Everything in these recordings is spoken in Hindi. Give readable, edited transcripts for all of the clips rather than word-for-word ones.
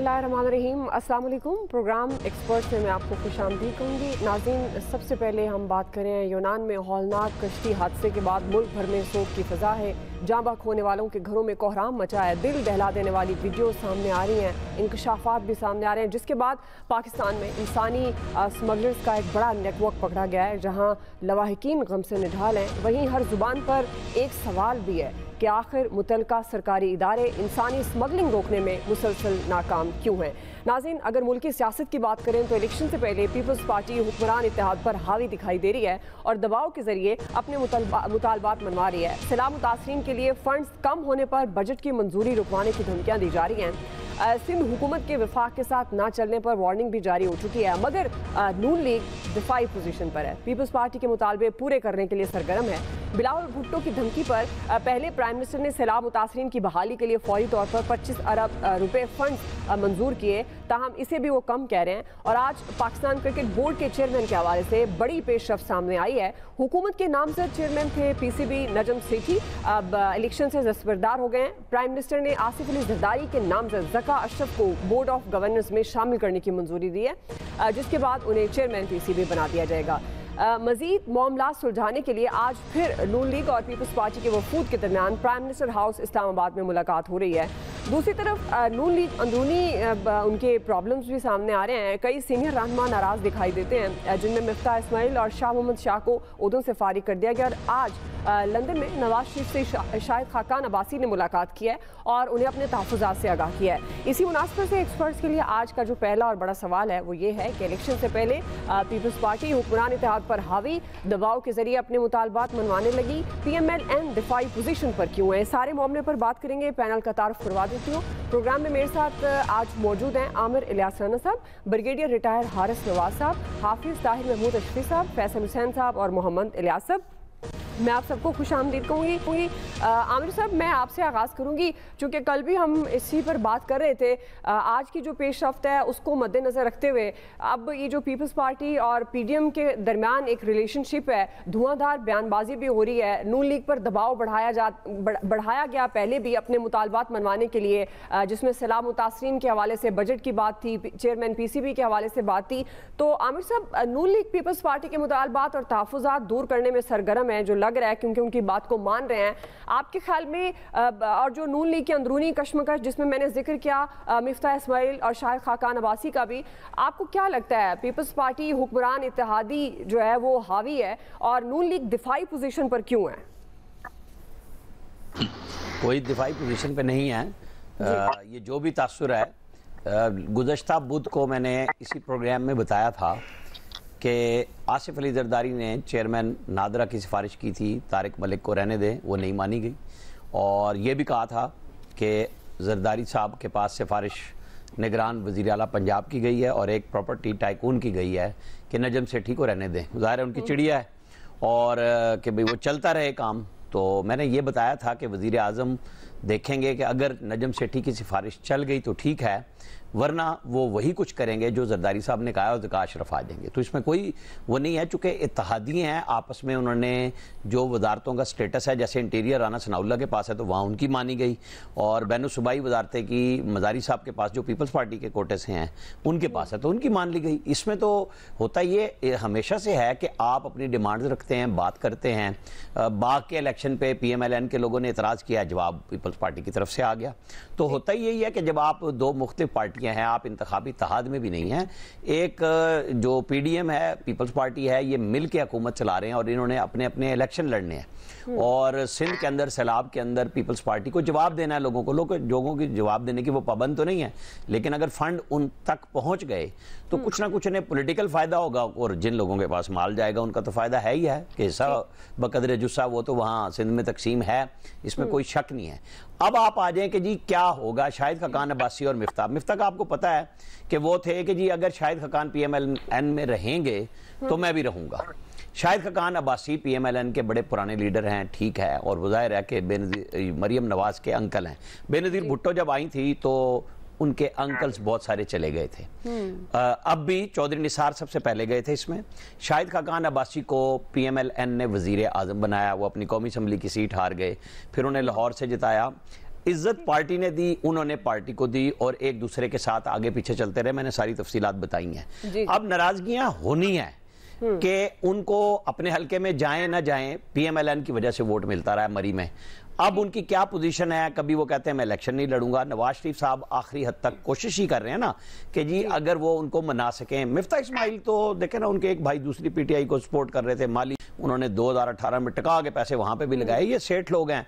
बिस्मिल्लाहिर्रहमानिर्रहीम। अस्सलाम वालेकुम। प्रोग्राम एक्सपर्ट में मैं आपको खुशामदीद कहूँगी। नाज़रीन, सबसे पहले हम बात करें यूनान में हौलनाक कश्ती हादसे के बाद मुल्क भर में शोक की फ़ज़ा है। जाँ बहक होने वालों के घरों में कोहराम मचा है। दिल दहला देने वाली वीडियो सामने आ रही हैं, इंकशाफात भी सामने आ रहे हैं, जिसके बाद पाकिस्तान में इंसानी स्मगलर्स का एक बड़ा नेटवर्क पकड़ा गया है, जहाँ लवाहिकीन गम से निढाल हैं। वहीं हर जुबान पर एक सवाल भी है कि आखिर मुतलका सरकारी इदारे इंसानी स्मगलिंग रोकने में मुसलसल नाकाम क्यों हैं। नाज़रीन, अगर मुल्की सियासत की बात करें तो इलेक्शन से पहले पीपल्स पार्टी हुक्मरान इत्तेहाद पर हावी दिखाई दे रही है और दबाव के जरिए अपने मुतालबात मनवा रही है। सैलाब मुतासरीन के लिए फंड्स कम होने पर बजट की मंजूरी रुकवाने की धमकियाँ दी जा रही हैं। सिंध हुकूमत के विफाक के साथ ना चलने पर वार्निंग भी जारी हो चुकी है, मगर नून लीग दिफाई पोजीशन पर है। पीपल्स पार्टी के मुतालबे पूरे करने के लिए सरगर्म है। बिलावल भुट्टो की धमकी पर पहले प्राइम मिनिस्टर ने सैलाब मुतासरीन की बहाली के लिए फौरी तौर पर 25 अरब रुपए फंड मंजूर किए, ताहम इसे भी वो कम कह रहे हैं। और आज पाकिस्तान क्रिकेट बोर्ड के चेयरमैन के हवाले से बड़ी पेशरफ्त सामने आई है। हुकूमत के नामजद चेयरमैन थे पीसीबी नजम सेठी, अब इलेक्शन से दस्तबरदार हो गए हैं। प्राइम मिनिस्टर ने आसिफ अली जरदारी के नामजद ज़का अशरफ को बोर्ड ऑफ गवर्नर्स में शामिल करने की मंजूरी दी है, जिसके बाद उन्हें चेयरमैन पीसीबी बना दिया जाएगा। मजीद मामला सुलझाने के लिए आज फिर नून लीग और पीपल्स पार्टी के वफूद के दरमियान प्राइम मिनिस्टर हाउस इस्लामाबाद में मुलाकात हो रही है। दूसरी तरफ नून लीग अंदरूनी उनके प्रॉब्लम्स भी सामने आ रहे हैं। कई सीनियर रहनुमा नाराज दिखाई देते हैं, जिनमें मिफ्ताह इस्माइल और शाह मोहम्मद शाह को ओहदों से फारिग कर दिया गया। और आज लंदन में नवाज शरीफ से शाहिद खाकान अब्बासी ने मुलाकात की है और उन्हें अपने तहफ़्फ़ुज़ात से आगाह किया है। इसी मुनासबत से एक्सपर्ट्स के लिए आज का जो पहला और बड़ा सवाल है वो ये है कि इलेक्शन से पहले पीपल्स पार्टी हुक्मरान इत्तेहाद पर हावी दबाव के जरिए अपने मुतालबात मनवाने लगी। PMLN दिफाई पोजीशन पर क्यों है। सारे मामले पर बात करेंगे। पैनल का तारुफ करवा देती हूँ। प्रोग्राम में मेरे साथ आज मौजूद हैं आमिर इलियास राना साहब, ब्रिगेडियर रिटायर हारिस नवाज साहब, हाफिज ताहिर महमूद अशफी साहब, फैसल हुसैन साहब और मोहम्मद इलियास साहब। मैं आप सबको खुश आमदीद कहूँगी। आमिर साहब, मैं आपसे आगाज़ करूँगी, चूँकि कल भी हम इसी पर बात कर रहे थे। आज की जो पेशरफ्त है उसको मद्देनज़र रखते हुए अब ये जो पीपल्स पार्टी और PDM के दरमियान एक रिलेशनशिप है, धुआंधार बयानबाजी भी हो रही है। नून लीग पर दबाव बढ़ाया गया पहले भी अपने मुतालबात मनवाने के लिए, जिसमें सैलाब मुतासरीन के हवाले से बजट की बात थी, चेयरमैन PCB के हवाले से बात थी। तो आमिर साहब, नून लीग पीपल्स पार्टी के मुतालबात और तहफ़्फ़ुज़ात दूर करने में सरगर्म है, जो लग रहा है, क्योंकि उनकी बात को मान रहे हैं। आपके ख्याल में और जो नून लीग की अंदरूनी कश्मकश जिसमें मैंने जिक्र किया मिफ्ताह इस्माइल और शाहिद खाकान अब्बासी का भी, आपको क्या लगता है पीपल्स पार्टी हुक्मरान इत्तेहादी जो है वो हावी है और नून लीग दिफाई पोजीशन पर क्यों है? कोई दिफाई पोजीशन पे नहीं है। ये जो भी तासुर है, गुज़श्ता बुध को मैंने इसी प्रोग्राम में बताया था कि आसिफ अली जरदारी ने चेयरमैन नादरा की सिफारिश की थी तारिक मलिक को रहने दें, वो नहीं मानी गई। और ये भी कहा था कि जरदारी साहब के पास सिफारिश निगरान वज़ीर आला पंजाब की गई है और एक प्रॉपर्टी टाइकून की गई है कि नजम सेठी को रहने दें। ज़ाहिर है उनकी चिड़िया है और कि भाई वो चलता रहे काम। तो मैंने ये बताया था कि वज़ीर आज़म देखेंगे कि अगर नजम सेठी की सिफारिश चल गई तो ठीक है, वरना वो वही कुछ करेंगे जो जरदारी साहब ने कहा और ज़का अशरफ आ जाएंगे। तो इसमें कोई वो नहीं है, चूँकि इत्तेहादी हैं आपस में। उन्होंने जो वजारतों का स्टेटस है, जैसे इंटीरियर राना सनाउल्लाह के पास है तो वहाँ उनकी मानी गई, और बैन सूबाई वजारतें की मज़ारी साहब के पास जो पीपल्स पार्टी के कोटे से हैं उनके पास है तो उनकी मान ली गई। इसमें तो होता ये हमेशा से है कि आप अपनी डिमांड्स रखते हैं, बात करते हैं। बाग के इलेक्शन पे PMLN के लोगों ने एतराज़ किया, जवाब पीपल्स पार्टी की तरफ से आ गया। तो होता ही यही है कि जब आप दो मुख्तलिफ पार्टियां हैं, आप इंतखाबी इत्तेहाद में भी नहीं हैं। एक जो PDM है, पीपल्स पार्टी है, ये मिल के हुकूमत चला रहे हैं और इन्होंने अपने अपने इलेक्शन लड़ने हैं। और सिंध के अंदर, सैलाब के अंदर पीपल्स पार्टी को जवाब देना है लोगों को। लोगों की जवाब देने की वो पाबंद तो नहीं है, लेकिन अगर फंड उन तक पहुंच गए तो कुछ ना कुछ उन्हें पॉलिटिकल फायदा होगा, और जिन लोगों के पास माल जाएगा उनका तो फायदा है ही है कि हिस्सा बकदर जुस्सा वो तो वहाँ सिंध में तकसीम है, इसमें कोई शक नहीं है। अब आप आ जाएं कि जी क्या होगा। शाहिद खाकान अब्बासी और मिफ्ताह का आपको पता है कि वो थे कि जी अगर शाहिद खाकान PMLN में रहेंगे तो मैं भी रहूंगा। शाहिद खाकान अब्बासी PMLN के बड़े पुराने लीडर हैं, ठीक है, और वो ज़ाहिर है कि मरियम नवाज के अंकल हैं। बेनज़ीर भुट्टो जब आई थी तो उनके अंकल्स बहुत सारे चले गए थे। अब भी चौधरी निसार सबसे पहले गए थे इसमें। शाहिद खाकान अब्बासी को PMLN ने वज़ीर आज़म बनाया, वो अपनी कौमी असम्बली की सीट हार गए, फिर उन्हें लाहौर से जिताया। इज्जत पार्टी ने दी, उन्होंने पार्टी को दी और एक दूसरे के साथ आगे पीछे चलते रहे। मैंने सारी तफसीलात बताई हैं। अब नाराजगियां होनी है कि उनको अपने हलके में जाएं ना जाएं, पीएमएलएन की वजह से वोट मिलता रहा है मरी में। अब उनकी क्या पोजीशन है, कभी वो कहते हैं मैं इलेक्शन नहीं लड़ूंगा। नवाज शरीफ साहब आखिरी हद तक कोशिश ही कर रहे हैं ना कि जी अगर वो उनको मना सकें। मिफ्ता इस्माइल तो देखे ना, उनके एक भाई दूसरी पीटीआई को सपोर्ट कर रहे थे, माली उन्होंने 2018 में टका के पैसे वहां पे भी लगाए। ये सेठ लोग हैं,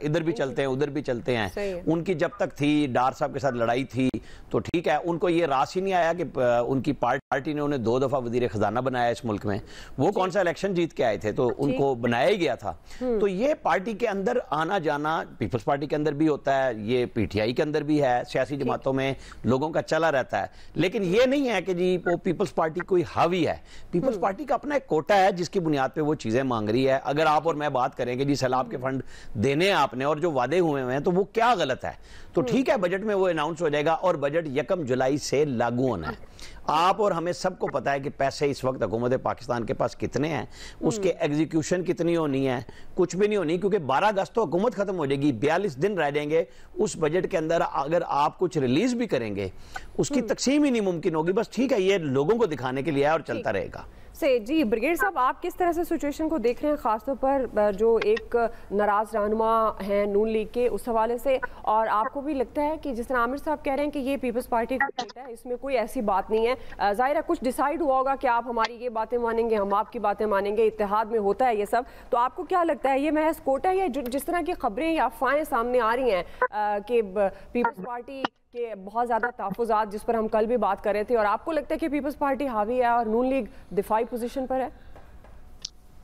इधर भी चलते हैं उधर भी चलते हैं। उनकी जब तक थी डार साहब के साथ लड़ाई थी तो ठीक है, उनको ये रास ही नहीं आया कि उनकी पार्टी ने उन्हें 2 दफा वजीर खजाना बनाया इस मुल्क में। वो कौन सा इलेक्शन जीत के आए थे, तो उनको बनाया ही गया था। तो ये पार्टी के अंदर आना जाना पीपल्स पार्टी के अंदर भी होता है, ये पीटीआई के अंदर भी है, सियासी जमातों में लोगों का चला रहता है। लेकिन ये नहीं है कि जी वो पीपल्स पार्टी कोई हावी है। पीपल्स पार्टी का अपना एक कोटा है जिसकी बुनियाद पर वो चीजें मांग रही है। अगर आप और मैं बात करें कि जी सैलाब के फंड देने आपने और जो वादे हुए हैं तो वो क्या गलत है, तो ठीक है बजट में वो अनाउंस हो जाएगा और बजट 1 जुलाई से लागू होना है। आप और हमें सबको पता है कि पैसे इस वक्त हुकूमत पाकिस्तान के पास कितने हैं, उसके एग्जीक्यूशन कितनी होनी है, कुछ भी नहीं होनी, क्योंकि 12 अगस्त तो हुकूमत खत्म हो जाएगी, 42 दिन रह जाएंगे। उस बजट के अंदर अगर आप कुछ रिलीज भी करेंगे उसकी तकसीम ही नहीं मुमकिन होगी। बस ठीक है, ये लोगों को दिखाने के लिए है और चलता रहेगा। जी ब्रिगेड साहब, आप किस तरह से सिचुएशन को देख रहे हैं, खासतौर पर जो एक नाराज रहनुमा हैं नून लीग के उस हवाले से, और आपको भी लगता है कि जिस तरह आमिर साहब कह रहे हैं कि ये पीपल्स पार्टी का बेटा है, इसमें कोई ऐसी बात नहीं है, जाहिर है कुछ डिसाइड हुआ होगा कि आप हमारी ये बातें मानेंगे, हम आपकी बातें मानेंगे, इत्तेहाद में होता है ये सब, तो आपको क्या लगता है ये महज कोटा है, जिस तरह की खबरें या अफवाहें सामने आ रही हैं कि पीपल्स पार्टी के बहुत ज़्यादा तहफ़्फ़ुज़ात जिस पर हम कल भी बात कर रहे थे, और आपको लगता है कि पीपल्स पार्टी हावी है और नून लीग दिफाई पोजीशन पर है?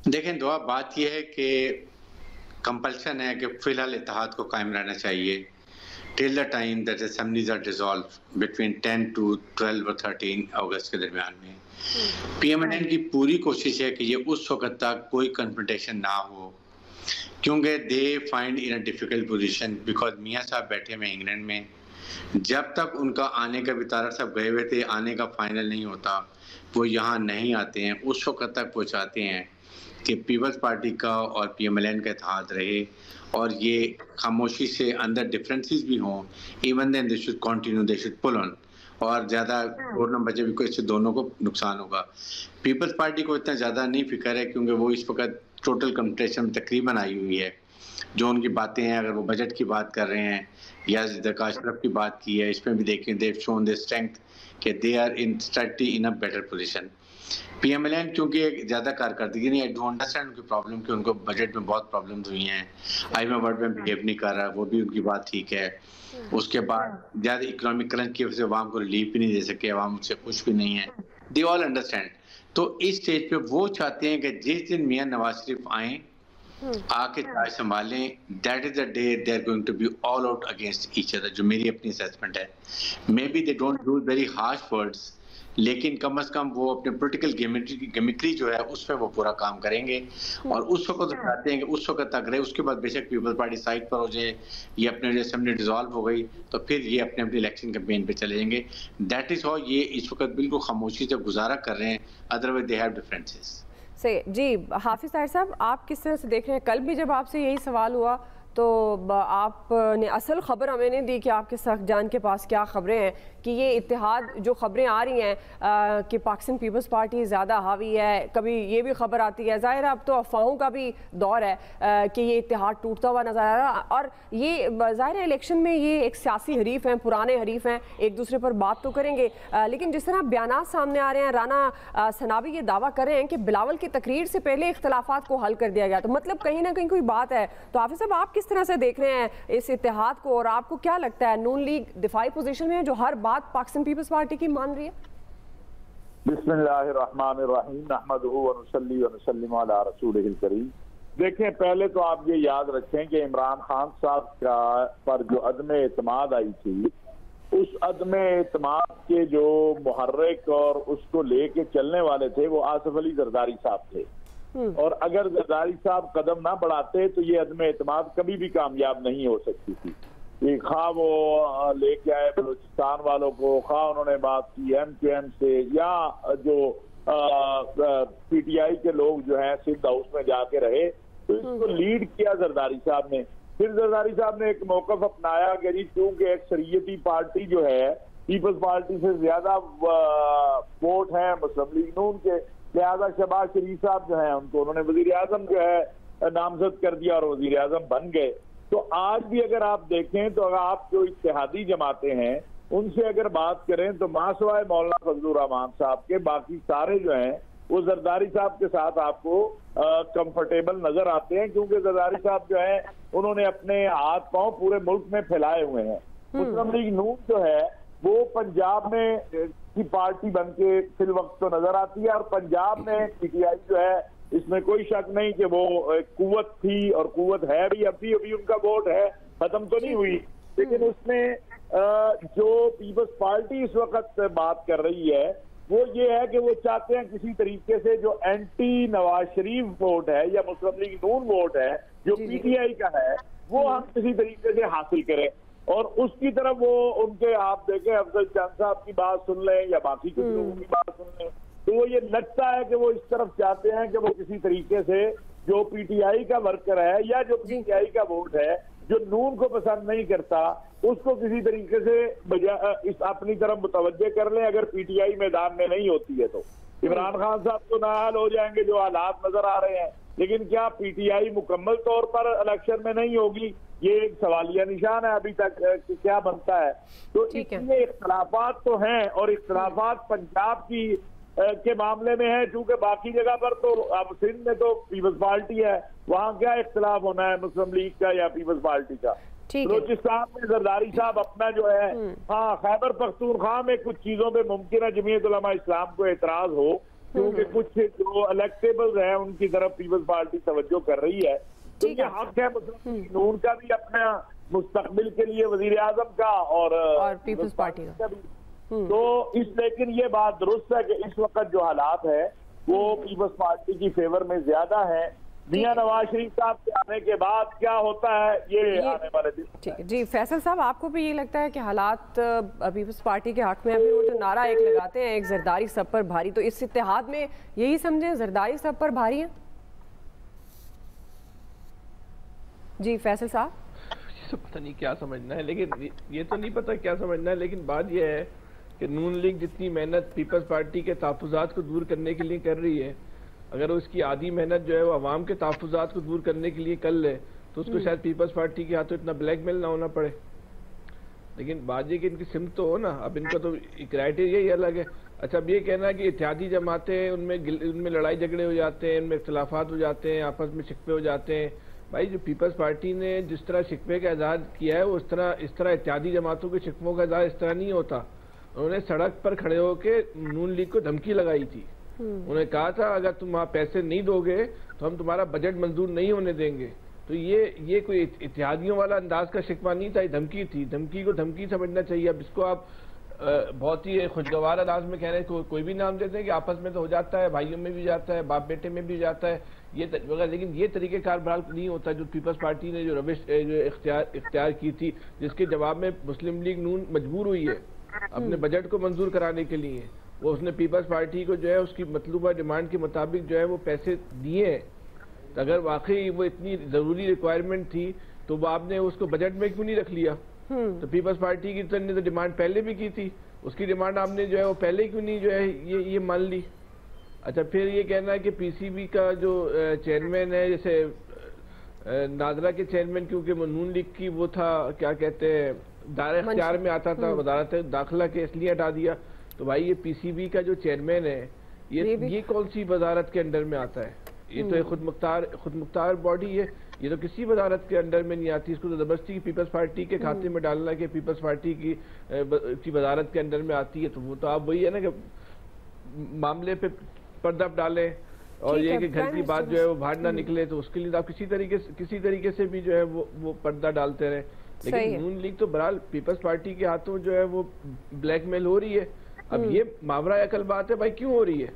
देखें दुआ, बात यह है कि कंपल्शन है कि फिलहाल इत्तेहाद को कायम रहना चाहिए till the time that assemblies are dissolve between 10 to 12 और 13 अगस्त के दरमियान में। पीएमएलएन की पूरी कोशिश है कि ये उस वक्त तक कोई कन्फ्रंटेशन ना हो, क्योंकि they find in a difficult position because मियाँ साहब बैठे हुए इंग्लैंड में। जब तक उनका आने का भी तारक साहब गए हुए थे, आने का फाइनल नहीं होता, वो यहाँ नहीं आते हैं। उस वक्त तक वो चाहते हैं कि पीपल्स पार्टी का और पीएमएलएन का इत्तेहाद रहे और ये खामोशी से अंदर डिफरेंसेस भी हों, even then they should continue, they should pull on, और ज़्यादा और न बचे भी कोई, इससे दोनों को नुकसान होगा। पीपल्स पार्टी को इतना ज़्यादा नहीं फिक्र है क्योंकि वो इस वक्त टोटल कंपटीशन तकरीबन आई हुई है। जो उनकी बातें हैं, अगर वो बजट की बात कर रहे हैं या ज़का अशरफ की बात की है, इसमें भी देखें they have shown their strength कि they are in study in a better position. PMLN क्योंकि एक ज़्यादा कारकर्दगी नहीं, आई डोंट अंडरस्टैंड उनकी प्रॉब्लम कि उनको बजट में बहुत प्रॉब्लम्स हुई हैं। IMF वर्ल्ड में बिहेव नहीं कर रहा, वो भी उनकी बात ठीक है। उसके बाद ज़्यादा इकोनॉमिक क्रंच की वजह से अवाम को रिलीफ भी नहीं दे सके, अवाम उससे खुश भी नहीं है। They all understand. तो इस स्टेज पे वो चाहते हैं कि जिस दिन मियां नवाज शरीफ आए आके चाय संभालें, that is the day they are going to be all out against each other, जो मेरी अपनी असेसमेंट है। Maybe they don't use very harsh words, लेकिन कम से कम वो अपने पॉलिटिकल गिमिक्री जो है उस पर वो पूरा काम करेंगे और उस वक्त तो चाहते हैं कि उस वक्त तक रहे। उसके बाद बेशक पीपल्स पार्टी साइड पर हो जाए, ये अपने असेंबली डिसॉल्व हो गई तो फिर ये अपने अपने इलेक्शन कैंपेन पे चले जाएंगे। दैट इज हाउ ये इस वक्त बिल्कुल खामोशी से गुजारा कर रहे हैं, अदरवाइज दे हैव डिफरेंसेस। सही जी। हाफिज ताहिर साहब, आप किस तरह से देख रहे हैं? कल भी जब आपसे यही सवाल हुआ तो आपने असल खबर हमें नहीं दी कि आपके सख्जान के पास क्या खबरें हैं, कि ये इत्तेहाद जो खबरें आ रही हैं कि पाकिस्तान पीपल्स पार्टी ज़्यादा हावी है, कभी ये भी खबर आती है, ज़ाहिर अब तो अफवाहों का भी दौर है कि ये इत्तेहाद टूटता हुआ नजर आ रहा। और ये ज़ाहिर है इलेक्शन में ये एक सियासी हरीफ हैं, पुराने हरीफ हैं, एक दूसरे पर बात तो करेंगे, लेकिन जिस तरह बयानात सामने आ रहे हैं, राना सनाबी ये दावा कर रहे हैं कि बिलावल की तकरीर से पहले इख्तलाफात को हल कर दिया गया, तो मतलब कहीं ना कहीं कोई बात है। तो हाफिज साहब, आप किस तरह से देख रहे हैं इस इत्तेहाद को, और आपको क्या लगता है नून लीग दिफाई पोजीशन में है जो हर बात पाकिस्तान पीपल्स पार्टी की मान रही है? बिस्मिल्लाहिर्रहमानिर्रहीम, नहमदुहु व नुसल्ली व नुसल्लिमु अला रसूलिहिल करीम। देखें, पहले तो आप ये याद रखें कि इमरान खान साहब का पर जो अदम एतमाद आई थी, उस अदम एतमाद के जो मुहर्रिक और उसको लेके चलने वाले थे वो आसिफ अली जरदारी साहब थे। और अगर जरदारी साहब कदम ना बढ़ाते तो ये अदम एतमाद कभी भी कामयाब नहीं हो सकती थी। खा वो लेके आए बलूचिस्तान वालों को, खा उन्होंने बात की MQM से, या जो PTI के लोग जो हैं सिंध हाउस में जाके रहे, तो इसको लीड किया जरदारी साहब ने। फिर जरदारी साहब ने एक मौकफ अपनाया कि जी क्योंकि अक्सरियती पार्टी जो है पीपल्स पार्टी से ज्यादा वोट है मुस्लिम लीग नून के, लिहाजा शहबाज शरीफ साहब जो है उनको उन्होंने वजीर आजम जो है नामजद कर दिया और वजीर आजम बन गए। तो आज भी अगर आप देखें तो अगर आप जो इत्तेहादी जमाते हैं उनसे अगर बात करें तो मासवाए मौलाना फजलुर रहमान साहब के बाकी सारे जो हैं वो जरदारी साहब के साथ आपको कंफर्टेबल नजर आते हैं, क्योंकि जरदारी साहब जो है उन्होंने अपने हाथ पांव पूरे मुल्क में फैलाए हुए हैं। मुस्लिम लीग नून जो है वो पंजाब में की पार्टी बन के फिल वक्त तो नजर आती है, और पंजाब में पीटीआई जो है इसमें कोई शक नहीं कि वो कुव्वत थी और कुव्वत है भी, अभी उनका वोट है, खत्म तो नहीं हुई। लेकिन उसमें जो पीपल्स पार्टी इस वक्त बात कर रही है वो ये है कि वो चाहते हैं किसी तरीके से जो एंटी नवाज शरीफ वोट है या मुस्लिम लीग नून वोट है जो पीटीआई का है वो हम किसी तरीके से हासिल करें, और उसकी तरफ वो उनके आप देखें अफजल चंद साहब की बात सुन लें या बाकी कुछ लोगों की बात सुन लें तो वो ये लगता है कि वो इस तरफ चाहते हैं कि वो किसी तरीके से जो पीटीआई का वर्कर है या जो पीटीआई का वोट है जो नून को पसंद नहीं करता उसको किसी तरीके से इस अपनी तरफ मुतवज्जे कर लें। अगर पीटीआई मैदान में नहीं होती है तो इमरान खान साहब तो नाहाल हो जाएंगे जो हालात नजर आ रहे हैं, लेकिन क्या पीटीआई मुकम्मल तौर पर इलेक्शन में नहीं होगी, ये एक सवालिया निशान है अभी तक कि क्या बनता है। तो इसलिए इख्तलाफात तो हैं, और इख्तलाफात पंजाब की के मामले में है, चूंकि बाकी जगह पर तो अब सिंध में तो पीपल्स पार्टी है, वहाँ क्या इख्तलाफ होना है मुस्लिम लीग का या पीपल्स पार्टी का। बलोचिस्तान में जरदारी साहब अपना जो है हाँ खैबर पख्तूनख्वा में कुछ चीजों पे मुमकिन है जमीयत उलमा इस्लाम को एतराज हो, क्योंकि कुछ जो इलेक्टेबल्स हैं उनकी तरफ पीपल्स पार्टी तवज्जो कर रही है। तो ये हक है मुस्लिम लीग नून का भी अपना मुस्तकबिल के लिए वजीर आजम का और पीपल्स पार्टी का भी। तो लेकिन ये बात दुरुस्त है कि इस वक्त जो हालात है वो पीपल्स पार्टी की फेवर में ज्यादा है। मियां नवाज शरीफ साहब के आने के बाद क्या होता है ये आने वाले दिन। ठीक है जी फैसल साहब, आपको भी ये लगता है कि हालात पीपल्स पार्टी के हक में, फिर वो जो नारा एक लगाते हैं एक जरदारी सब पर भारी, तो इस इत्तेहाद में यही समझें जरदारी सब पर भारी है? जी फैसल साहब, पता नहीं क्या समझना है, लेकिन ये तो नहीं पता क्या समझना है, लेकिन बात यह है कि नून लीग जितनी मेहनत पीपल्स पार्टी के तहफ़्फ़ुज़ात को दूर करने के लिए कर रही है, अगर उसकी आधी मेहनत जो है वो अवाम के तहफ़्फ़ुज़ात को दूर करने के लिए कर ले तो उसको शायद पीपल्स पार्टी के हाथों इतना ब्लैकमेल ना होना पड़े। लेकिन बात ये कि इनकी सिमत तो हो ना, अब इनका तो क्राइटेरिया ही अलग है। अच्छा, अब ये कहना है कि इत्तेहादी जमाते हैं उनमें लड़ाई झगड़े हो जाते हैं, उनमें इख्तलाफात हो जाते हैं, आपस में शिकवे हो जाते हैं। भाई जो पीपल्स पार्टी ने जिस तरह शिकवे का इजहार किया है वो इस तरह इत्तेहादी जमातों के शिकवों का इजहार इस तरह नहीं होता। उन्होंने सड़क पर खड़े होकर नून लीग को धमकी लगाई थी, उन्होंने कहा था अगर तुम वहां पैसे नहीं दोगे तो हम तुम्हारा बजट मंजूर नहीं होने देंगे। तो ये कोई इत्तेहादियों वाला अंदाज का शिकवा नहीं था, ये धमकी थी। धमकी को धमकी समझना चाहिए। अब इसको आप बहुत ही खुशगवार अंदाज में कह रहे हैं, कोई भी नाम देते हैं कि आपस में तो हो जाता है, भाइयों में भी जाता है, बाप बेटे में भी जाता है, ये लेकिन ये तरीक़ेकार बहरहाल नहीं होता जो पीपल्स पार्टी ने जो रविश जो इख्तियार की थी, जिसके जवाब में मुस्लिम लीग नून मजबूर हुई है अपने बजट को मंजूर कराने के लिए। वो उसने पीपल्स पार्टी को जो है उसकी मतलूबा डिमांड के मुताबिक जो है वो पैसे दिए हैं। तो अगर वाकई वो इतनी जरूरी रिक्वायरमेंट थी तो वो आपने उसको बजट में क्यों नहीं रख लिया? तो पीपल्स पार्टी की तो डिमांड पहले भी की थी, उसकी डिमांड आपने जो है वो पहले क्यों नहीं जो है ये मान ली? अच्छा, फिर ये कहना है कि पीसीबी का जो चेयरमैन है, जैसे नादरा के चेयरमैन क्योंकि नून लीग की वो था क्या कहते हैं दायरे इख्तियार में आता था, वजारत दाखिला के इसलिए हटा दिया। तो भाई ये पीसीबी का जो चेयरमैन है ये कौन सी वजारत के अंडर में आता है? ये तो खुद मुख्तार बॉडी है, ये तो किसी वजारत के अंडर में नहीं आती। इसको तो जबरदस्ती पीपल्स पार्टी के खाते में डालना कि पीपल्स पार्टी की वजारत के अंडर में आती है। तो वो तो आप वही है ना कि मामले पे पर्दा डालें और ये कि घर की बात जो है वो बाहर ना निकले, तो उसके लिए आप किसी तरीके से भी जो है वो पर्दा डालते रहे। लेकिन नून लीग तो बहरहाल पीपल्स पार्टी के हाथों जो है वो ब्लैकमेल हो रही है। अब ये मावरा अकल बात है भाई, क्यों हो रही है?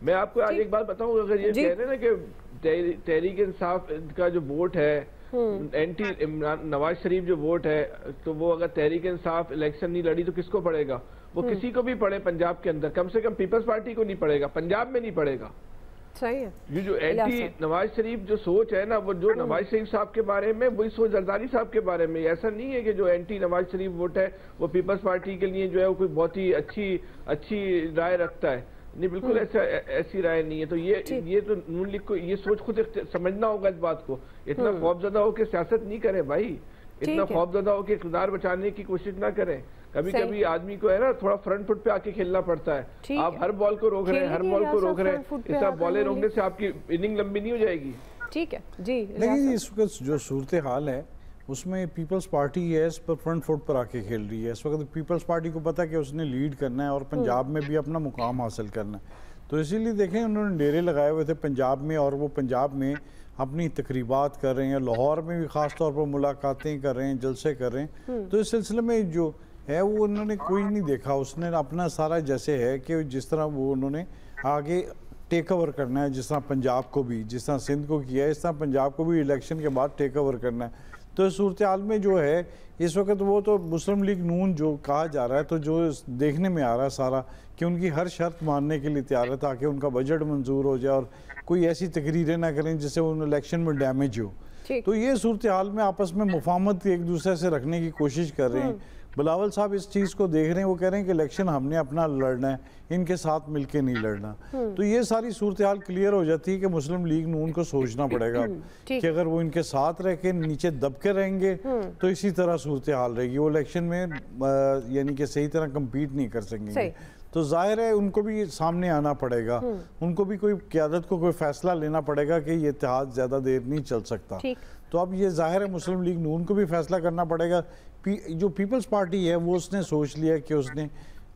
मैं आपको आज एक बात बताऊं, अगर ये कह रहे हैं ना कि तहरीक इंसाफ का जो वोट है एंटी नवाज शरीफ जो वोट है, तो वो अगर तहरीक इंसाफ इलेक्शन नहीं लड़ी तो किसको पड़ेगा? वो किसी को भी पड़े पंजाब के अंदर, कम से कम पीपल्स पार्टी को नहीं पड़ेगा, पंजाब में नहीं पड़ेगा। सही है। ये जो एंटी नवाज शरीफ जो सोच है ना, वो जो नवाज शरीफ साहब के बारे में, वही सोच जरदारी साहब के बारे में। ऐसा नहीं है कि जो एंटी नवाज शरीफ वोट है वो पीपल्स पार्टी के लिए जो है वो कोई बहुत ही अच्छी राय रखता है। नहीं, बिल्कुल ऐसी राय नहीं है। तो ये तो नून लीग को ये सोच खुद समझना होगा इस बात को। इतना खौफजदा हो के सियासत नहीं करें भाई, इतना खौफजदा हो के इक़्तिदार बचाने की कोशिश ना करें। कभी कभी आदमी को है ना थोड़ा फ्रंट फुट पे आके खेलना पड़ता है। आप हर बॉल को रोक रहे हैं, हर बॉल को रोक रहे हैं, इस तरह बॉलें रोकने से आपकी इनिंग लंबी नहीं हो जाएगी। ठीक है जी। लेकिन इस वक्त जो सूरत हाल है उसमें पीपल्स पार्टी है इस पर फ्रंट फुट पर आके खेल रही है। इस वक्त पीपल्स पार्टी को पता है कि उसने लीड करना है और पंजाब में भी अपना मुकाम हासिल करना है, तो इसीलिए देखें उन्होंने डेरे लगाए हुए थे पंजाब में, और वो पंजाब में अपनी तकरीबात कर रहे हैं, लाहौर में भी ख़ास तौर पर मुलाकातें कर रहे हैं, जलसे कर रहे हैं। तो इस सिलसिले में जो है वो उन्होंने कोई नहीं देखा, उसने अपना सारा जैसे है कि जिस तरह वो उन्होंने आगे टेक ओवर करना है, जिस तरह पंजाब को भी, जिस तरह सिंध को किया है, इस तरह पंजाब को भी इलेक्शन के बाद टेक ओवर करना है। तो इस सूरत हाल में जो है इस वक्त वो तो मुस्लिम लीग नून जो कहा जा रहा है, तो जो देखने में आ रहा है सारा कि उनकी हर शर्त मानने के लिए तैयार है ताकि उनका बजट मंजूर हो जाए और कोई ऐसी तकरीरें ना करें जिससे उन इलेक्शन में डैमेज हो। तो ये सूरत हाल में आपस में मुफाहमत एक दूसरे से रखने की कोशिश कर रहे हैं। बिलावल साहब इस चीज़ को देख रहे हैं, वो कह रहे हैं कि इलेक्शन हमने अपना लड़ना है, इनके साथ मिलके नहीं लड़ना। तो ये सारी सूरत हाल क्लियर हो जाती है कि मुस्लिम लीग नून को सोचना पड़ेगा कि अगर वो इनके साथ रह के नीचे दब के रहेंगे तो इसी तरह सूरत हाल रहेगी, वो इलेक्शन में यानी कि सही तरह कम्पीट नहीं कर सकेंगे। तो जाहिर है उनको भी सामने आना पड़ेगा, उनको भी कोई क़यादत को कोई फैसला लेना पड़ेगा कि ये इत्तेहाद ज़्यादा देर नहीं चल सकता। तो अब ये जाहिर है मुस्लिम लीग नून को भी फैसला करना पड़ेगा। जो पीपल्स पार्टी है वो उसने सोच लिया कि उसने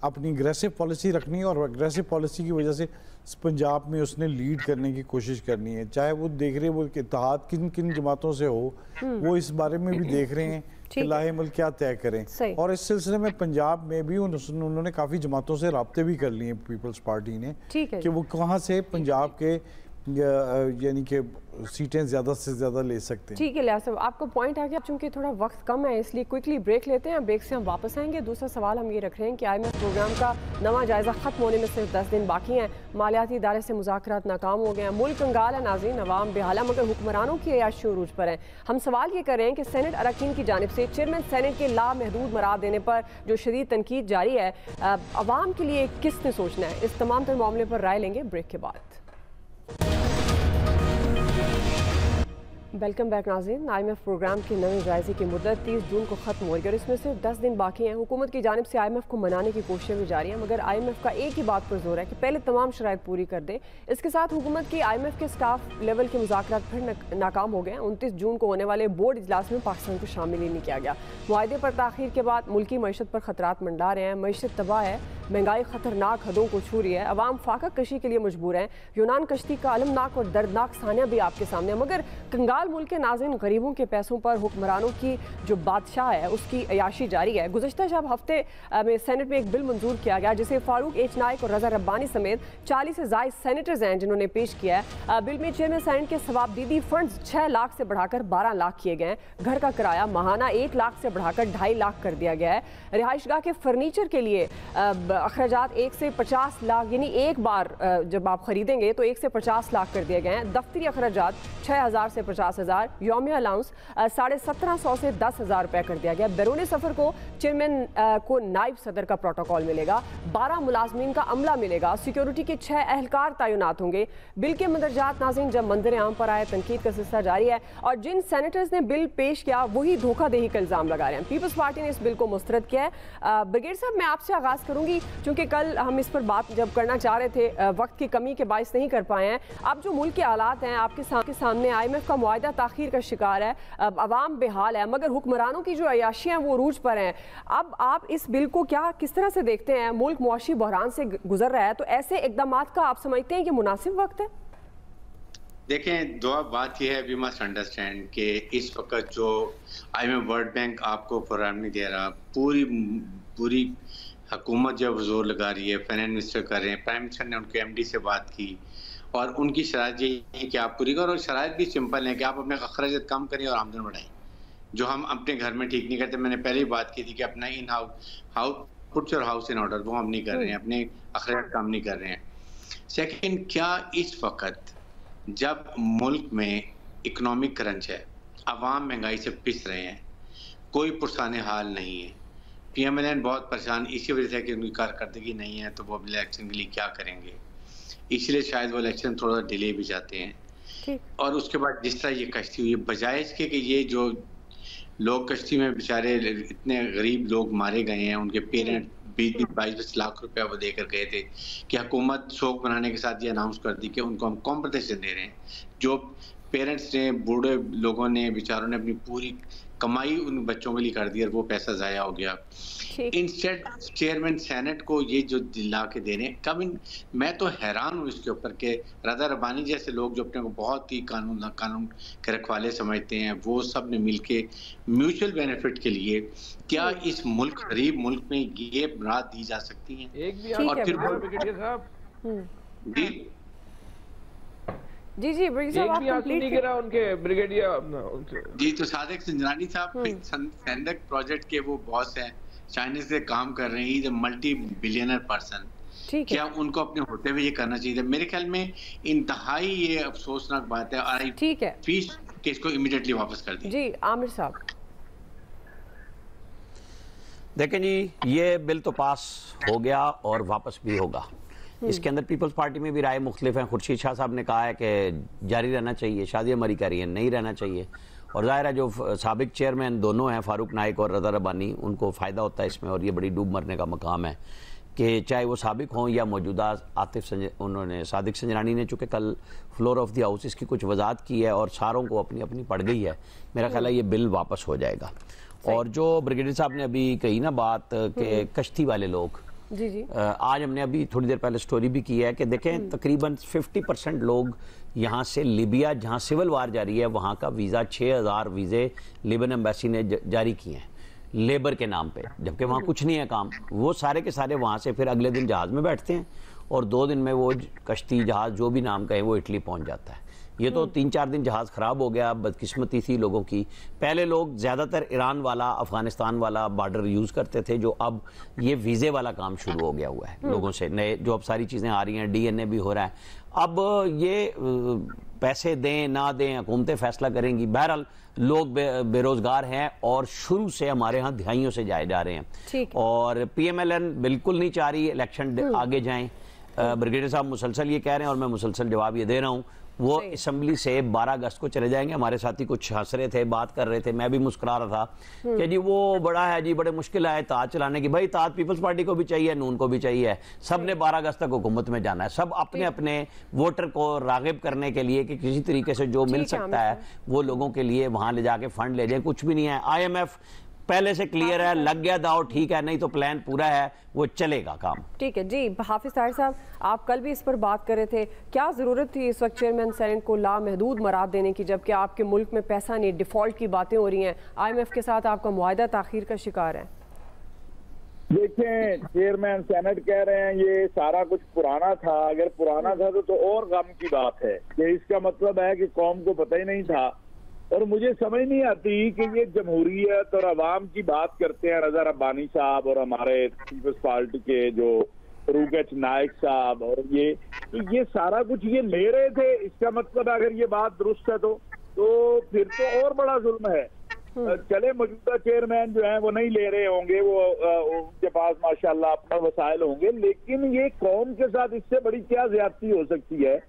अपनी अग्रेसिव पॉलिसी रखनी है और अग्रेसिव पॉलिसी की वजह से पंजाब में उसने लीड करने की कोशिश करनी है। चाहे वो देख रहे हैं वो इत्तेहाद किन किन जमातों से हो, वो इस बारे में भी देख रहे हैं कि लाहेमल क्या तय करें। और इस सिलसिले में पंजाब में भी उन्होंने काफ़ी जमातों से राब्ते भी कर लिए पीपल्स पार्टी ने कि वो कहाँ से पंजाब के यानी कि सीटें ज़्यादा से ज़्यादा ले सकते हैं। ठीक है लियाज़ साहब, आपका पॉइंट आ गया। चूंकि थोड़ा वक्त कम है इसलिए क्विकली ब्रेक लेते हैं, ब्रेक से हम वापस आएंगे। दूसरा सवाल हम ये रख रहे हैं कि IMF प्रोग्राम का नवा जायज़ा ख़त्म होने में सिर्फ 10 दिन बाकी हैं, मालियाती इदारे से मुज़ाकरात नाकाम हो गए हैं, मुल्क कंगाल है नाज़रीन, अवाम बेहाला मगर हुक्मरानों की अयाशी उरूज पर है। हम सवाल ये कर रहे हैं कि सेनेट अरकान की जानिब से चेयरमैन सेनेट के लामहदूद मराद देने पर जो शदीद तनकीद जारी है, अवाम के लिए किसने सोचना है? इस तमाम तर मामले पर राय लेंगे ब्रेक के बाद। वेलकम बैक नाज़रीन। IMF प्रोग्राम के नए जायज़े की मुद्दत 30 जून को ख़त्म हो गई और इसमें सिर्फ 10 दिन बाकी हैं। हुकूमत की जानिब से IMF को मनाने की कोशिशें भी जारी हैं, मगर IMF का एक ही बात पर जोर है कि पहले तमाम शराइत पूरी कर दे। इसके साथ हुकूमत की IMF के स्टाफ लेवल के मुज़ाकरात फिर नाकाम हो गए हैं। 29 जून को होने वाले बोर्ड इजलास में पाकिस्तान को शामिल ही नहीं किया गया। मुआहदे पर ताख़ीर के बाद मुल्की मईशत पर ख़तरात मंडा रहे हैं, मईशत तबाह है, महंगाई खतरनाक हदों को छू रही है, अवाम फाका कशी के लिए मजबूर हैं। यूनान कश्ती का अलमनाक और दर्दनाक सानिया भी आपके सामने है, मगर कंगाल मुल्क के नाज़रीन गरीबों के पैसों पर हुक्मरानों की जो बादशाह है उसकी अयाशी जारी है। गुज़श्ता शब हफ्ते में सेनेट में एक बिल मंजूर किया गया जिसे फारूक एच नाइक और रजा रब्बानी समेत 40 से ज़ायद सेनेटर्स हैं जिन्होंने पेश किया है। बिल में चेयरमैन सेनेट के सवाबदीदी फंड्स 6 लाख से बढ़ाकर 12 लाख किए गए हैं। घर का किराया माहाना 1 लाख से बढ़ाकर 2.5 लाख कर दिया गया है। रिहाइशगाह के फर्नीचर के लिए अखराजात 1 से 50 लाख यानी एक बार जब आप खरीदेंगे तो 1 से 50 लाख कर दिए गए हैं। दफ्तरी अखराजात 6,000 से 50,000, योमी अलाउंस 1750 से 10,000 रुपये कर दिया गया। बैरून सफ़र को चेयरमैन को नायब सदर का प्रोटोकॉल मिलेगा, 12 मुलाजमीन का अमला मिलेगा, सिक्योरिटी के 6 एहलकार तैनात होंगे। बिल के मंदरजात नाज़रीन जब मंदिर आम पर आए, तनकीद का सिलसिला जारी है और जिन सेनेटर्स ने बिल पेश किया वही धोखाधही का इल्ज़ाम लगा रहे हैं। पीपल्स पार्टी ने इस बिल को मुस्तरद किया है। ब्रिगेड साहब, मैं आपसे आगाज़ करूंगी क्योंकि कल हम इस पर बात जब करना चाह रहे थे वक्त की कमी के बायस नहीं कर पाए हैं। अब जो मुल्क के हालात हैं आपके सामने, IMF का मुआहदा ताख़ीर का शिकार है, अवाम बेहाल है, मगर हुक्मरानों की जो अयाशी हैं वो रूज पर हैं। अब आप इस बिल को किस तरह से देखते हैं? मुल्क मुआशी बहरान से गुजर रहा है, तो ऐसे इक़दाम का आप समझते हैं कि मुनासिब वक्त है? देखें, दुआ बात यह है, वी मस्ट अंडरस्टैंड कि इस वक्त जो IMF वर्ल्ड बैंक आपको फराहम नहीं दे रहा, पूरी हुकूमत जब जोर लगा रही है, फाइनेंस मिनिस्टर कर रहे हैं, प्राइम मिनिस्टर ने उनके MD से बात की और उनकी शराइत ये है कि आप पूरी करो, और शराइत भी सिंपल है कि आप अपने अखराजात कम करें और आमदन बढ़ाएं, जो हम अपने घर में ठीक नहीं करते। मैंने पहले ही बात की थी कि अपना in house put your house in order, वो हम नहीं कर रहे हैं, अपने अखराजात कम नहीं कर रहे हैं। सेकंड, क्या इस वक्त जब मुल्क में इकोनॉमिक क्रंच है, अवाम महंगाई से पिस रहे हैं, कोई पुरसाने हाल नहीं है, PMLN बहुत परेशान इसी वजह से कि उनकी कारकर्दगी नहीं है, तो वो इलेक्शन के लिए क्या करेंगे, इसलिए शायद वो इलेक्शन थोड़ा डिले भी जाते हैं। और उसके बाद जिस तरह ये कश्ती हुई, बजाय इसके कि ये जो लोग कश्ती में बेचारे इतने गरीब लोग मारे गए हैं, उनके पेरेंट 20-22 लाख रुपया वो देकर गए थे कि हुकूमत शोक मनाने के साथ ये अनाउंस कर दी कि उनको हम कॉम्पनसेशन दे रहे हैं। जो पेरेंट्स ने, बूढ़े लोगों ने, बेचारों ने अपनी पूरी कमाई उन बच्चों के लिए कर दी और वो पैसा ज़ाया हो गया। इंस्टेड चेयरमैन सेनेट को ये जो दिला के दे रहे हैं, मैं तो हैरान हूँ इसके ऊपर कि रज़ा रब्बानी जैसे लोग जो अपने को बहुत ही कानून के रखवाले समझते हैं, वो सब ने मिलके म्यूचुअल बेनिफिट के लिए क्या इस मुल्क, गरीब मुल्क में ये राहत दी जा सकती है? एक भी और फिर जी ब्रिगेडियर साहब, आप नहीं गिरा उनके ब्रिगेडियर जी। तो सादिक संजरानी साहब सेंडक प्रोजेक्ट के वो बॉस हैं, चाइना से काम कर रहे हैं, मल्टी बिलियनर पर्सन, क्या उनको अपने होते हुए ये करना चाहिए? मेरे ख्याल में इंतहाई ये अफसोसनाक बात है। और ठीक है, फीस केस को इमीडिएटली वापस कर दी। जी आमिर साहब। देखें जी, ये बिल तो पास हो गया और वापस भी होगा। इसके अंदर पीपल्स पार्टी में भी राय मुख्तलिफ हैं। खुर्शीद शाह साहब ने कहा है कि जारी रहना चाहिए, शादिया मरी कह रही है नहीं रहना चाहिए। और ज़ाहिर है जो साबिक चेयरमैन दोनों हैं, फारूक नाइक और रज़ा रब्बानी, उनको फ़ायदा होता है इसमें, और ये बड़ी डूब मरने का मकाम है कि चाहे वो साबिक हों या मौजूदा उन्होंने सादिक संजरानी ने चूँकि कल फ्लोर ऑफ द हाउस इसकी कुछ वजाहत की है और सारों को अपनी अपनी पड़ गई है, मेरा ख्याल है ये बिल वापस हो जाएगा। और जो ब्रिगेडियर साहब ने अभी कही ना बात कि कश्ती वाले लोग, जी आज हमने अभी थोड़ी देर पहले स्टोरी भी की है कि देखें तकरीबन 50% लोग यहाँ से लीबिया, जहाँ सिविल वार जारी है, वहाँ का वीज़ा 6000 वीज़े लिबन एम्बेसी ने जारी किए हैं लेबर के नाम पे, जबकि वहाँ कुछ नहीं है काम। वो सारे के सारे वहाँ से फिर अगले दिन जहाज़ में बैठते हैं और 2 दिन में वो कश्ती जहाज़ जो भी नाम का है वो इटली पहुँच जाता है। ये तो 3-4 दिन जहाज़ ख़राब हो गया, बदकिस्मती थी लोगों की। पहले लोग ज़्यादातर ईरान वाला, अफ़गानिस्तान वाला बॉर्डर यूज़ करते थे, जो अब ये वीज़े वाला काम शुरू हो गया हुआ है लोगों से, नए जो अब सारी चीज़ें आ रही हैं, DNA भी हो रहा है। अब ये पैसे दें ना दें हुकूमतें फ़ैसला करेंगी। बहरहाल लोग बेरोज़गार हैं और शुरू से हमारे यहाँ दिहाइयों से जाए जा रहे हैं। और PMLN बिल्कुल नहीं चाह रही इलेक्शन आगे जाएँ। ब्रिगेडियर साहब मुसलसल ये कह रहे हैं और मैं मुसलसल जवाब ये दे रहा हूँ, वो असेंबली से 12 अगस्त को चले जाएंगे। हमारे साथी कुछ हंस रहे थे, बात कर रहे थे, मैं भी मुस्कुरा रहा था कि जी वो बड़ा है जी, बड़े मुश्किल है ताज चलाने की। भाई ताज पीपल्स पार्टी को भी चाहिए, नून को भी चाहिए, सब ने 12 अगस्त तक हुकूमत में जाना है। सब अपने अपने वोटर को रागिब करने के लिए कि किसी तरीके से जो मिल सकता है वो लोगों के लिए वहां ले जाके फंड ले जाए। कुछ भी नहीं है, IMF पहले से क्लियर है, लग गया दाव ठीक है, नहीं तो प्लान पूरा है, वो चलेगा काम। ठीक है जी। हाफिज ताहिर साहब, आप कल भी इस पर बात कर रहे थे, क्या ज़रूरत थी इस वक्त चेयरमैन सेनेट को लामहदूद मराद देने की, जबकि आपके मुल्क में पैसा नहीं, डिफ़ॉल्ट की बातें हो रही हैं, IMF के साथ आपका मुआहदा ताख़ीर का शिकार है? देखें, चेयरमैन सेनेट कह रहे हैं ये सारा कुछ पुराना था। अगर पुराना था तो और गम की बात है कि इसका मतलब है कि कौम को पता ही नहीं था। और मुझे समझ नहीं आती कि ये जमहूरियत और अवाम की बात करते हैं रज़ा रब्बानी साहब और हमारे पीपल्स पार्टी के जो फारूक नाइक साहब, और ये सारा कुछ ये ले रहे थे। इसका मतलब अगर ये बात दुरुस्त है तो फिर तो और बड़ा जुल्म है। चले मौजूदा चेयरमैन जो हैं वो नहीं ले रहे होंगे, वो उनके पास माशाल्लाह अपना वसाइल होंगे, लेकिन ये कौम के साथ इससे बड़ी क्या ज्यादती हो सकती है,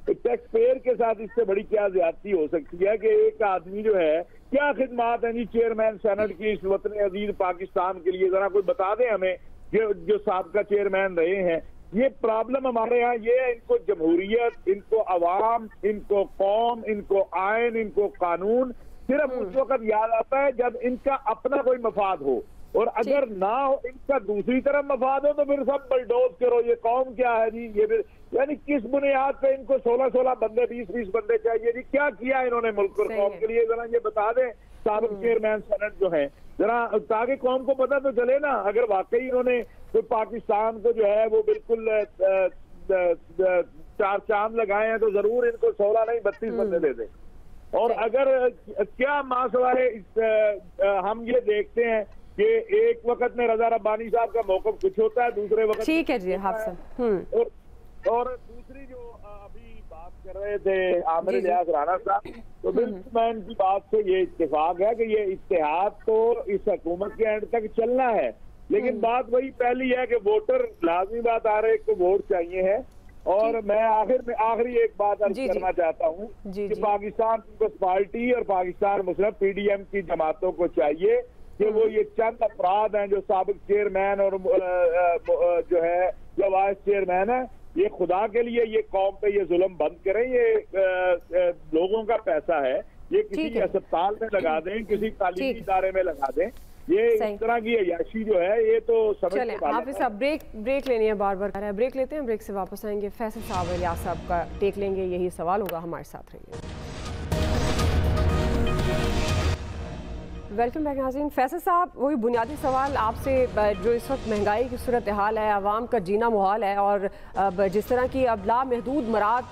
टैक्स पेयर के साथ इससे बड़ी क्या ज्यादती हो सकती है कि एक आदमी जो है क्या खिदमात है जी चेयरमैन सेनेट की इस वतन अजीज पाकिस्तान के लिए, जरा कोई बता दें हमें जो साबका चेयरमैन रहे हैं। ये प्रॉब्लम हमारे यहाँ ये है, इनको जमहूरियत, इनको अवाम, इनको कौम, इनको आयन, इनको कानून सिर्फ उस वक्त याद आता है जब इनका अपना कोई मफाद हो, और अगर ना हो, इनका दूसरी तरफ मफाद हो, तो फिर सब बलडोज करो। ये कौम क्या है जी, ये फिर यानी किस बुनियाद पे इनको 16-16 बंदे, 20-20 बंदे चाहिए जी? क्या किया इन्होंने मुल्क और कौम के लिए, जरा ये बता दें साबिक चेयरमैन सेनेट जो है, जरा ताकि कौम को पता तो चले ना। अगर वाकई इन्होंने तो पाकिस्तान को जो है वो बिल्कुल 4 चांद लगाए हैं, तो जरूर इनको 16 नहीं 32 बंदे दे दें। और अगर क्या मसला है, हम ये देखते हैं कि एक वक्त में रज़ा रब्बानी साहब का मौक़िफ़ कुछ होता है, दूसरे वक्त ठीक है जी हाफ़िज़। और दूसरी जो अभी बात कर रहे थे आमिर इलियास राणा साहब, तो बिल्कुल मैं इनकी बात से ये इत्तेफाक है कि ये इत्तेहाद तो इस हुकूमत के एंड तक चलना है, लेकिन बात वही पहली है कि वोटर लाजमी बात आ रहे को वोट चाहिए है। और मैं आखिरी एक बात अर्ज करना चाहता हूँ कि पाकिस्तान पीपल्स पार्टी और पाकिस्तान मुस्लिम PDM की जमातों को चाहिए कि वो ये चंद अफराद हैं जो साबिक चेयरमैन और जो है जो वाइस चेयरमैन है, ये खुदा के लिए ये कौम पे ये जुल्म बंद करें। ये लोगों का पैसा है, ये किसी अस्पताल में लगा दें, किसी तालीमी इदारे में लगा दें। ये इस तरह की अयाशी जो है ये तो समझ आप इस ब्रेक लेनी है, बार ब्रेक लेते हैं, ब्रेक से वापस आएंगे। फैसल साहब, इलियास साहब का टेक लेंगे, यही सवाल होगा, हमारे साथ रहिए। वेलकम बैक नाज़रीन। फैसल साहब, वही बुनियादी सवाल आपसे, जो इस वक्त महंगाई की सूरत हाल है, आवाम का जीना मुहाल है, और जिस तरह की अब लामहदूद मरात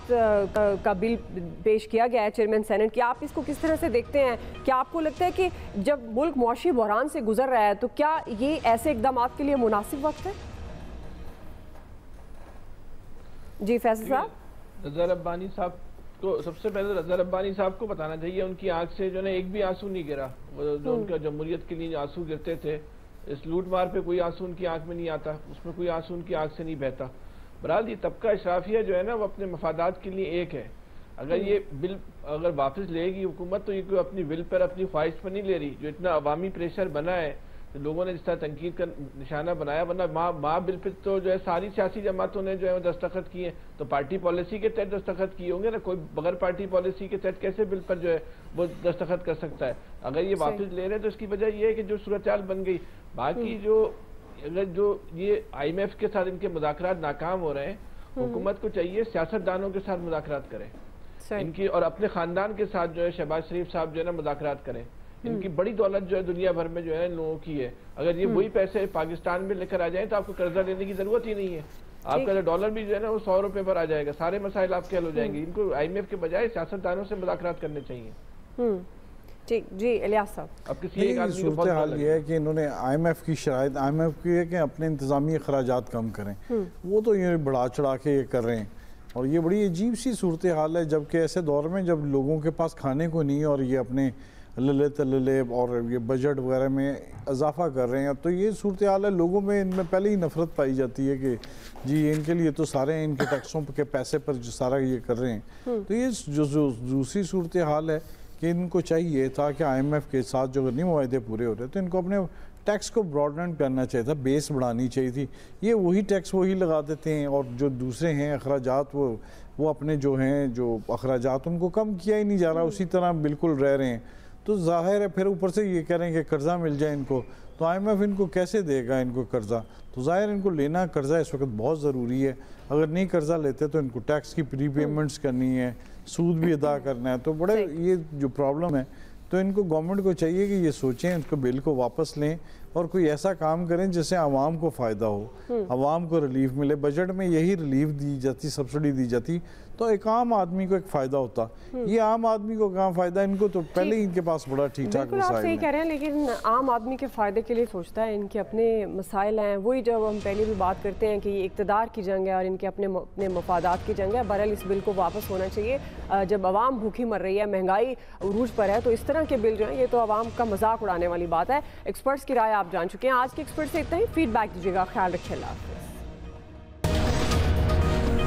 का बिल पेश किया गया है चेयरमैन सेनेट की, आप इसको किस तरह से देखते हैं? क्या आपको लगता है कि जब मुल्क मुआशी बहरान से गुजर रहा है तो क्या ये ऐसे इकदाम के लिए मुनासिब वक्त है? जी फैसल साहब। रज़ा रब्बानी साहब को सबसे पहले रज़ा रब्बानी साहब को बताना चाहिए, उनकी आंख से जो है एक भी आंसू नहीं गिरा। वो जो उनका जमहूरियत के लिए आंसू गिरते थे, इस लूट मार पे कोई आंसू उनकी आंख में नहीं आता, उसमें कोई आंसू उनकी आंख से नहीं बहता। बहरहाल ये तबका इशराफिया जो है ना, वो अपने मफादात के लिए एक है। अगर ये बिल अगर वापस लेगी हुकूमत, तो ये कोई अपनी विल पर, अपनी ख्वाहिश पर नहीं ले रही। जो इतना अवामी प्रेशर बना है, तो लोगों ने जिस तरह तनकीद का निशाना बनाया, वरना माँ बिल पर तो जो है सारी सियासी जमातों ने जो है दस्तखत किए, तो पार्टी पॉलिसी के तहत दस्तखत किए होंगे ना। कोई बगैर पार्टी पॉलिसी के तहत कैसे बिल पर जो है वो दस्तखत कर सकता है? अगर ये वापस ले रहे हैं तो इसकी वजह ये है कि जो सूरत हाल बन गई। बाकी जो अगर जो ये IMF के साथ इनके मुज़ाकरात नाकाम हो रहे हैं, हुकूमत को चाहिए सियासतदानों के साथ मुज़ाकरात करें इनकी, और अपने खानदान के साथ जो है शहबाज शरीफ साहब जो है ना मुज़ाकरात करें। इनकी बड़ी दौलत जो है दुनिया भर में जो है लोगों की है। अगर ये वही पैसे पाकिस्तान में लेकर आ जाए तो आपको कर्जा लेने की जरूरत ही नहीं है। आपका डॉलर भी जो है ना वो 100 रुपए पर आ जाएगा, सारे मसाइल आपके हल हो जाएंगे। इनको IMF के बजाय सियासतदानों से मुज़ाकरात करने चाहिए। ठीक जी इलियास साहब। अब किसी एक आदमी को सूरत हाल ये है कि इन्होंने IMF की शराइत, IMF की है कि अपने इंतजामी अखराजात कम करें, वो तो ये बढ़ा चढ़ा के ये कर रहे हैं। और ये बड़ी अजीब सी सूरत हाल है, जबकि ऐसे दौर में जब लोगों के पास खाने को नहीं और ये अपने लले तलले और ये बजट वगैरह में इजाफा कर रहे हैं, तो ये सूरत हाल है। लोगों में इनमें पहले ही नफरत पाई जाती है कि जी इनके लिए तो सारे इनके टैक्सों के पैसे पर जो सारा ये कर रहे हैं। तो ये जो दूसरी सूरत हाल है कि इनको चाहिए था कि IMF के साथ जो नहीं मुआहदे पूरे हो रहे, तो इनको अपने टैक्स को ब्रॉडन करना चाहिए था, बेस बढ़ानी चाहिए थी। ये वही टैक्स वही लगा देते हैं, और जो दूसरे हैं अखराजात वो अपने जो हैं जो अखराजात उनको कम किया ही नहीं जा रहा, उसी तरह बिल्कुल रह रहे हैं। तो जाहिर है फिर ऊपर से ये कह रहे हैं कि कर्जा मिल जाए इनको, तो IMF इनको कैसे देगा इनको कर्जा? तो जाहिर इनको लेना कर्जा इस वक्त बहुत ज़रूरी है। अगर नहीं कर्जा लेते तो इनको टैक्स की प्री पेमेंट्स करनी है, सूद भी अदा करना है, तो बड़े ये जो प्रॉब्लम है। तो इनको गवर्नमेंट को चाहिए कि ये सोचें, इनको बिल को वापस लें और कोई ऐसा काम करें जिससे आवाम को फ़ायदा हो, आवाम को रिलीफ मिले। बजट में यही रिलीफ दी जाती, सब्सिडी दी जाती, तो एक आम आदमी को एक फ़ायदा होता। ये आम आदमी को कहाँ फ़ायदा, इनको तो पहले ही इनके पास बड़ा ठीक ठाक आप सही कह रहे हैं, लेकिन आम आदमी के फ़ायदे के लिए सोचता है, इनके अपने मसाइल हैं। वही जब हम पहले भी बात करते हैं कि ये इक़्तिदार की जंग है और इनके अपने मफादात की जंग है। बहरहाल इस बिल को वापस होना चाहिए। जब आवाम भूखी मर रही है, महंगाई उरूज पर है, तो इस तरह के बिल जो है ये तो आवाम का मजाक उड़ाने वाली बात है। एक्सपर्ट्स की राय आप जान चुके हैं। आज के एक्सपर्ट से इतना ही। फीडबैक दीजिएगा। ख्याल रखिए। अल्लाह हाफ़िज़।